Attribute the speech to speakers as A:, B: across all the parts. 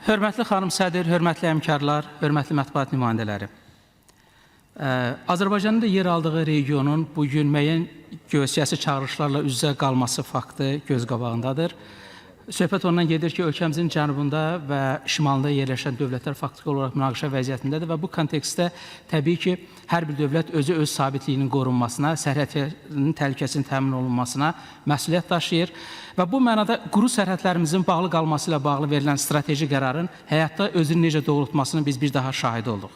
A: Hörmətli xanım sədr, hörmətli həmkarlar, hörmətli mətbuat nümayəndələri. Azərbaycanın da yer aldığı regionun bugün müəyyən geosiyasi çağırışlarla üz-üzə qalması faktı göz qabağındadır. Söhbət ondan gedir ki, ölkəmizin cənubunda və şimalında yerləşən dövlətlər faktiki olaraq münaqişə vəziyyətindədir və bu kontekstdə təbii ki, hər bir dövlət özü öz sabitliyinin qorunmasına, sərhədlərinin təhlükəsinin təmin olunmasına məsuliyyət daşıyır və bu mənada quru sərhədlərimizin bağlı qalması ilə bağlı verilən strateji qərarın həyatda özünü necə doğrultmasını biz bir daha şahid olduq.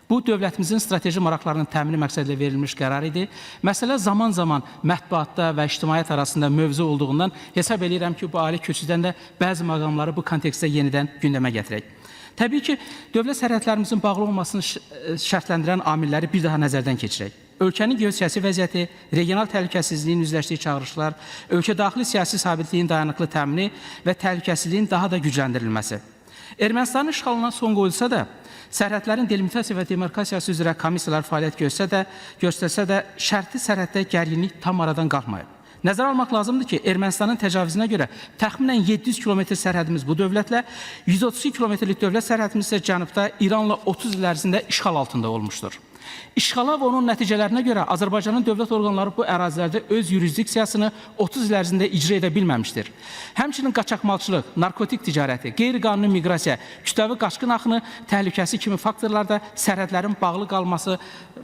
A: Bu, dövlətimizin strateji maraqlarının təmini məqsədilə verilmiş qərar idi. Məsələ zaman-zaman mətbuatda və ictimaiyyət arasında mövzu olduğundan hesab edirəm ki, bu ali kürsüdən də bəzi məqamları bu kontekstdə yenidən gündəmə gətirək. Təbii ki, dövlət sərhədlərimizin bağlı olmasını şərtləndirən amilləri bir daha nəzərdən keçirək. Ölkənin geosiyasi vəziyyəti, regional təhlükəsizliyin üzləşdiyi çağırışlar, ölkə daxili siyasi sabitliyin dayanıqlı təmini və təhlükəsizliyin daha da gücləndirilməsi. Ermənistanın işğalına son qoyulsa da, sərhədlərin delimitasiya və demarkasiyası üzrə komissiyalar fəaliyyət göstərsə də, şərti sərhəddə gərginlik tam aradan qalxmayıb. Nəzərə almaq lazımdır ki, Ermənistanın təcavüzünə görə təxminən 700 kilometr sərhədimiz bu dövlətlə, 132 kilometrlik dövlət sərhədimiz isə cənubda İranla 30 il ərzində işğal altında olmuşdur. İşğala və onun nəticələrinə görə Azərbaycanın dövlət orqanları bu ərazilərdə öz yurisdiksiyasını 30 il ərzində icra edə bilməmişdir. Həmçinin qaçaqmalçılıq, narkotik ticarəti, qeyri-qanuni miqrasiya, kütləvi qaçqın axını təhlükəsi kimi faktorlarda sərhədlərin bağlı qalması,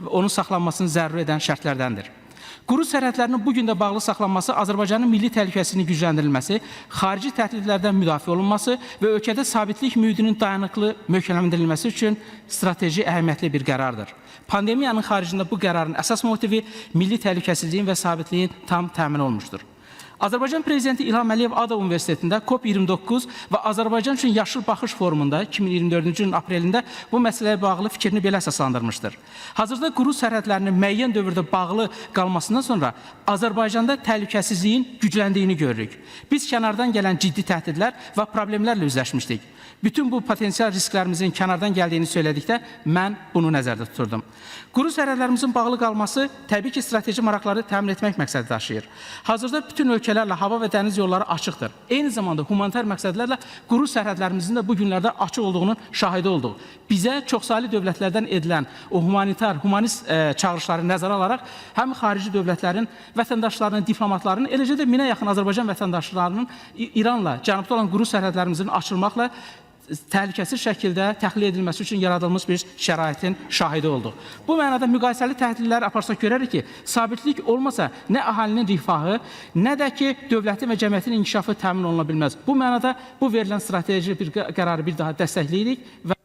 A: onun saxlanmasını zəruri edən şərtlərdəndir. Quru sərhədlərinin bugün də bağlı saxlanması Azərbaycanın milli təhlükəsinin gücləndirilməsi, xarici təhdidlərdən müdafiə olunması və ölkədə sabitlik mühitinin dayanıqlı möhkəmləndirilməsi üçün strateji əhəmiyyətli bir qərardır. Pandemiyanın xaricində bu qərarın əsas motivi milli təhlükəsizliyin və sabitliyin tam təmin olmuşdur. Azərbaycan Prezidenti İlham Əliyev ADA Universitetində COP29 və Azərbaycan üçün Yaşıl Baxış Forumunda 2024-cü ilin aprelində bu məsələyə bağlı fikrini belə əsaslandırmışdır. Hazırda quru sərhədlərinin müəyyən dövrdə bağlı qalmasından sonra Azərbaycanda təhlükəsizliyin gücləndiyini görürük. Biz kənardan gələn ciddi təhdidlər və problemlərlə üzləşmişdik. Bütün bu potensial risklərimizin kənardan gəldiyini söylədikdə mən bunu nəzərdə tuturdum. Quru sərhədlərimizin bağlı qalması təbii ki, strateji maraqları təmin etmək məqsədi daşıyır. Hazırda bütün ölkələrlə hava və dəniz yolları açıqdır. Eyni zamanda humanitar məqsədlərlə quru sərhədlərimizin də bu günlərdə açıq olduğunun şahidi olduq. Bizə çoxsaylı dövlətlərdən edilən o humanist çağırışları nəzərə alaraq həm xarici dövlətlərin, vətəndaşlarının, diplomatlarının, eləcə də 1000-ə yaxın Azərbaycan vətəndaşlarının İranla, cənubda olan quru sərhədlərimizin açılmaqla təhlükəsiz şəkildə təxliyə edilməsi üçün yaradılmış bir şəraitin şahidi olduq. Bu mənada müqayisəli təhlillər aparsaq görərik ki, sabitlik olmasa nə əhalinin rifahı, nə də ki, dövlətin və cəmiyyətin inkişafı təmin oluna bilməz. Bu mənada bu verilən strateji bir qərarı bir daha dəstəkləyirik və